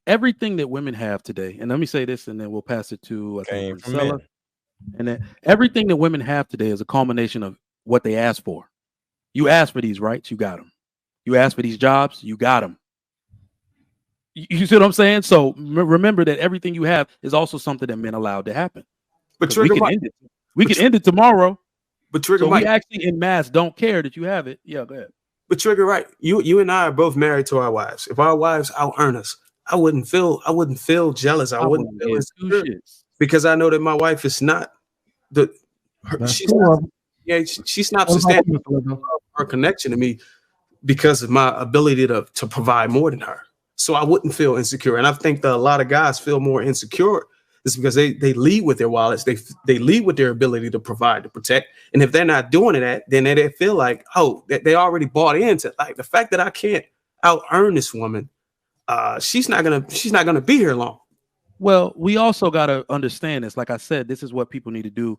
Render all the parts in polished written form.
everything that women have today, and let me say this, and then we'll pass it to I think Came from Princella, men. and then everything that women have today is a culmination of what they asked for. You asked for these rights, you got them. You asked for these jobs, you got them. You see what I'm saying? So remember that everything you have is also something that men allowed to happen But because we Trigger can Mike, end it. We but, can end it tomorrow. but Trigger So we Mike, actually in mass don't care that you have it. Yeah, go ahead. but Trigger right. You and I are both married to our wives. If our wives out earn us, I wouldn't feel jealous. I I wouldn't wouldn't feel give two insecure shits. because I know that my wife is not the That's she's true. not yeah, she's not What about sustaining you, Mr. Lego? her connection to me because of my ability to provide more than her. So I wouldn't feel insecure. And I think that a lot of guys feel more insecure is because they lead with their wallets. They lead with their ability to provide, to protect. And if they're not doing that, then they feel like, oh, they already bought into like the fact that I can't out earn this woman. She's not gonna be here long. Well, we also got to understand this. Like I said, this is what people need to do.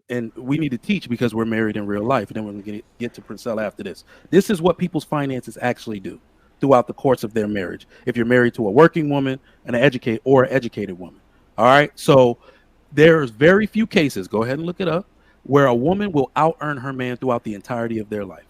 And we need to teach because we're married in real life. And then we're going to get to Princella after this. This is what people's finances actually do throughout the course of their marriage. If you're married to a working woman, an educated woman. All right. So there's very few cases, go ahead and look it up, where a woman will out earn her man throughout the entirety of their life.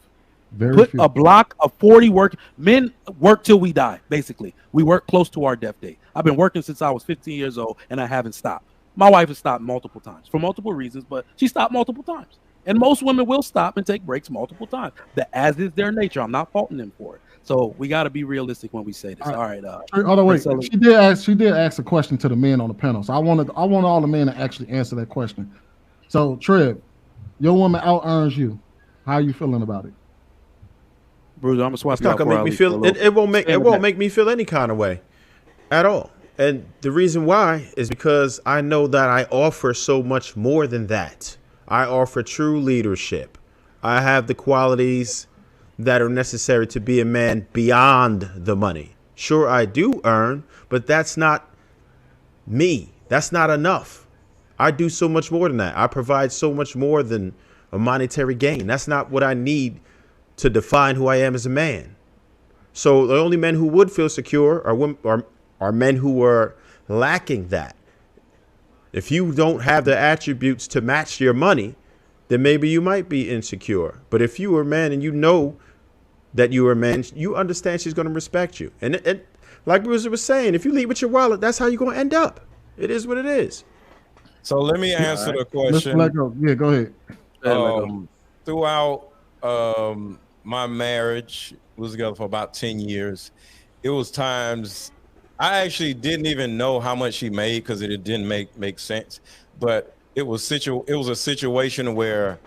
Very Put few. a block of 40 men work till we die, basically. We work close to our death date. I've been working since I was 15 years old, and I haven't stopped. My wife has stopped multiple times for multiple reasons, but she stopped multiple times. And most women will stop and take breaks multiple times. As is their nature. I'm not faulting them for it. So we got to be realistic when we say this. All right. Hold on, wait. Princella, She did ask a question to the men on the panel. So I want all the men to actually answer that question. So Trev, your woman out earns you. How are you feeling about it? Bruce, I'm gonna swap It's you not out gonna for make me Ali for a feel. little- It won't make. Stand It with won't that. make me feel any kind of way at all. And the reason why is because I know that I offer so much more than that. I offer true leadership. I have the qualities that are necessary to be a man beyond the money. Sure, I do earn, but that's not me. That's not enough. I do so much more than that. I provide so much more than a monetary gain. That's not what I need to define who I am as a man. So the only men who would feel secure are men who are lacking that. If you don't have the attributes to match your money, then maybe you might be insecure. But if you are a man and you know that you are a man, you understand she's going to respect you. And like Bruce was saying, if you lead with your wallet, that's how you're going to end up. It is what it is. So let me answer the Mr. question. Lego, yeah, go ahead. Throughout my marriage, we was together for about 10 years. It was times I actually didn't even know how much she made because it didn't make sense. But it was a situation where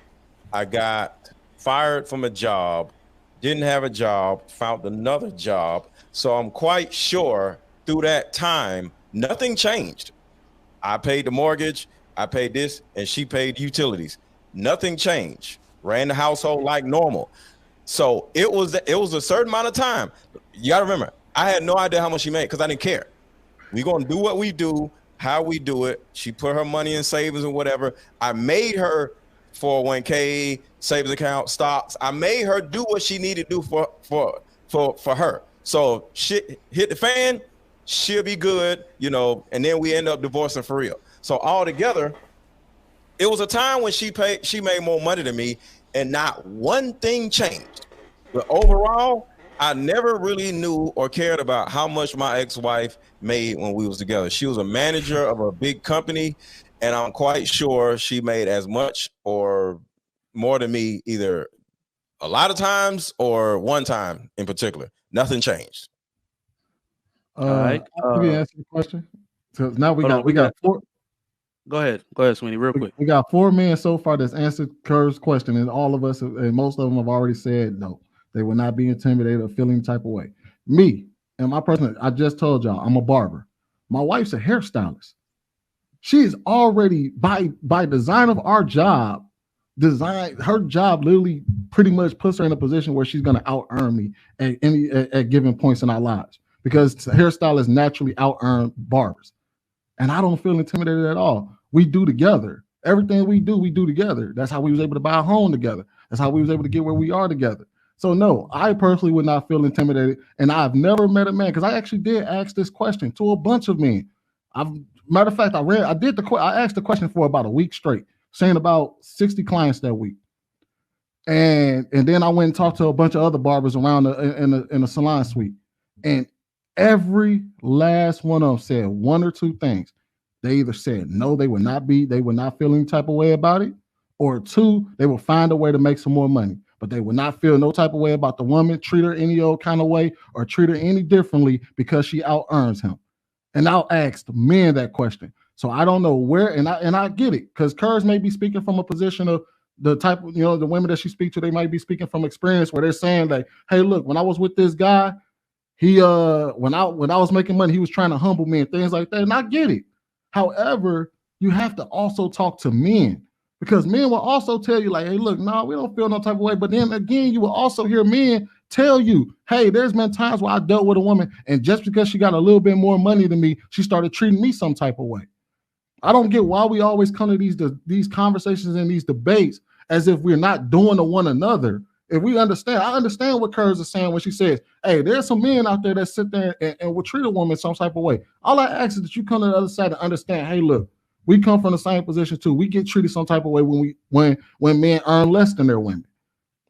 I got fired from a job, didn't have a job, found another job. So I'm quite sure through that time, nothing changed. I paid the mortgage, I paid this, and she paid utilities. Nothing changed. Ran the household like normal. So it was a certain amount of time. You gotta remember, I had no idea how much she made because I didn't care. We gonna do what we do, how we do it. She put her money in savings and whatever. I made her 401k, savings account, stocks. I made her do what she needed to do for her. So shit hit the fan, she'll be good, and then we end up divorcing for real. So all together, it was a time when she made more money than me, and not one thing changed. But overall, I never really knew or cared about how much my ex-wife made when we was together. She was a manager of a big company, and I'm quite sure she made as much or more than me either a lot of times or one time in particular. Nothing changed. All right. Let me answer the question. So now we got four. Go ahead, Sweeney, real quick. We got 4 men so far that's answered Curve's question, and all of us, and most of them have already said no. They will not be intimidated or feeling type of way. Me and my person, I just told y'all, I'm a barber. My wife's a hairstylist. She is already by design of our job. Her job literally pretty much puts her in a position where she's going to out earn me at given points in our lives because hairstylists naturally out earn barbers. And I don't feel intimidated at all. We do together. Everything we do together. That's how we was able to buy a home together. That's how we was able to get where we are together. So no, I personally would not feel intimidated, and I've never met a man because I actually did ask this question to a bunch of men. I've matter of fact, I asked the question for about a week straight, saying about 60 clients that week, and then I went and talked to a bunch of other barbers around in the salon suite, and every last one of them said one or two things. They either said no, they would not feel any type of way about it, or two, they will find a way to make some more money, but they would not feel no type of way about the woman, treat her any old kind of way, or treat her any differently because she out earns him. And I'll ask men that question. So I don't know where, and I get it, because Kurz may be speaking from a position of the type of, the women that she speak to, they might be speaking from experience where they're saying like, hey, look, when I was with this guy, he when I was making money, he was trying to humble me and things like that. And I get it. However, you have to also talk to men, because men will also tell you like, hey, look, no, we don't feel no type of way. But then again, you will also hear men tell you, hey, there's been times where I dealt with a woman, and just because she got a little bit more money than me, she started treating me some type of way. I don't get why we always come to these conversations and these debates as if we're not doing to one another. If we understand, I understand what Kurz is saying when she says, hey, there's some men out there that sit there and will treat a woman some type of way. All I ask is that you come to the other side and understand, hey, look, we come from the same position too. We get treated some type of way when men earn less than their women.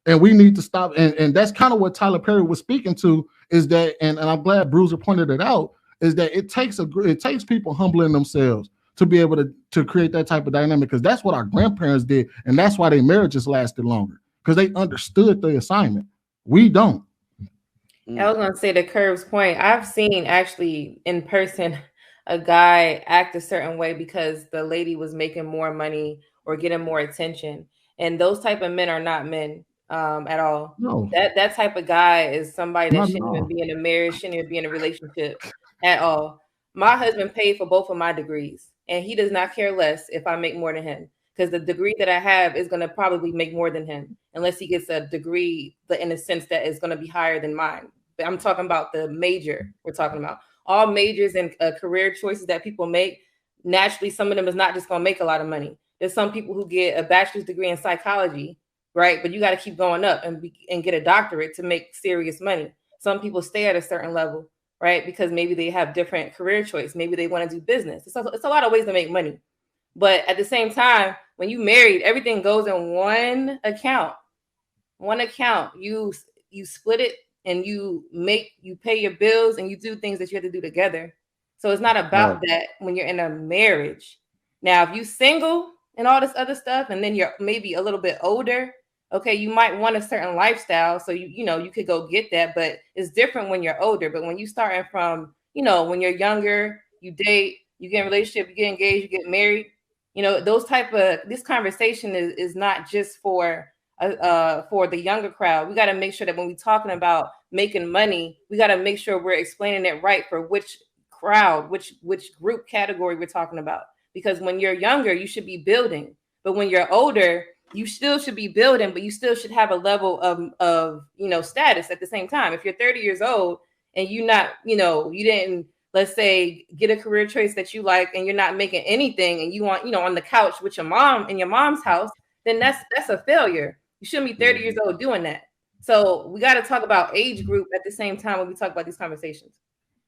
And we need to stop. And that's kind of what Tyler Perry was speaking to, is that, and I'm glad Bruiser pointed it out, is that it takes people humbling themselves to be able to create that type of dynamic, because that's what our grandparents did, and that's why their marriages lasted longer, because they understood the assignment. We don't. I was gonna say, to Curve's point, I've seen actually in person a guy act a certain way because the lady was making more money or getting more attention, and those type of men are not men at all. No. That type of guy is somebody that Not at shouldn't all. even be in a marriage, shouldn't even be in a relationship at all. My husband paid for both of my degrees, and he does not care less if I make more than him, because the degree that I have is going to probably make more than him, unless he gets a degree in a sense that is going to be higher than mine. But I'm talking about the major we're talking about. All majors and career choices that people make, naturally, some of them is not just going to make a lot of money. There's some people who get a bachelor's degree in psychology, right? But you got to keep going up and get a doctorate to make serious money. Some people stay at a certain level, right? Because maybe they have different career choice. Maybe they want to do business. It's a lot of ways to make money. But at the same time, when you married, everything goes in one account. One account. You split it, and you pay your bills, and you do things that you have to do together. So it's not about that when you're in a marriage. Now, if you single and all this other stuff, and then you're maybe a little bit older, okay, you might want a certain lifestyle, so you could go get that, but it's different when you're older. But when you starting from, when you're younger, you date, you get in a relationship, you get engaged, you get married, this conversation is not just for the younger crowd. We got to make sure that when we're talking about making money, we got to make sure we're explaining it right for which crowd, which group category we're talking about. Because when you're younger, you should be building, but when you're older, you still should be building, but you still should have a level of status at the same time. If you're 30 years old and you didn't, let's say, get a career choice that you like, and you're not making anything, and you want, on the couch with your mom in your mom's house, then that's a failure. You shouldn't be 30 years old doing that. So we got to talk about age group at the same time when we talk about these conversations.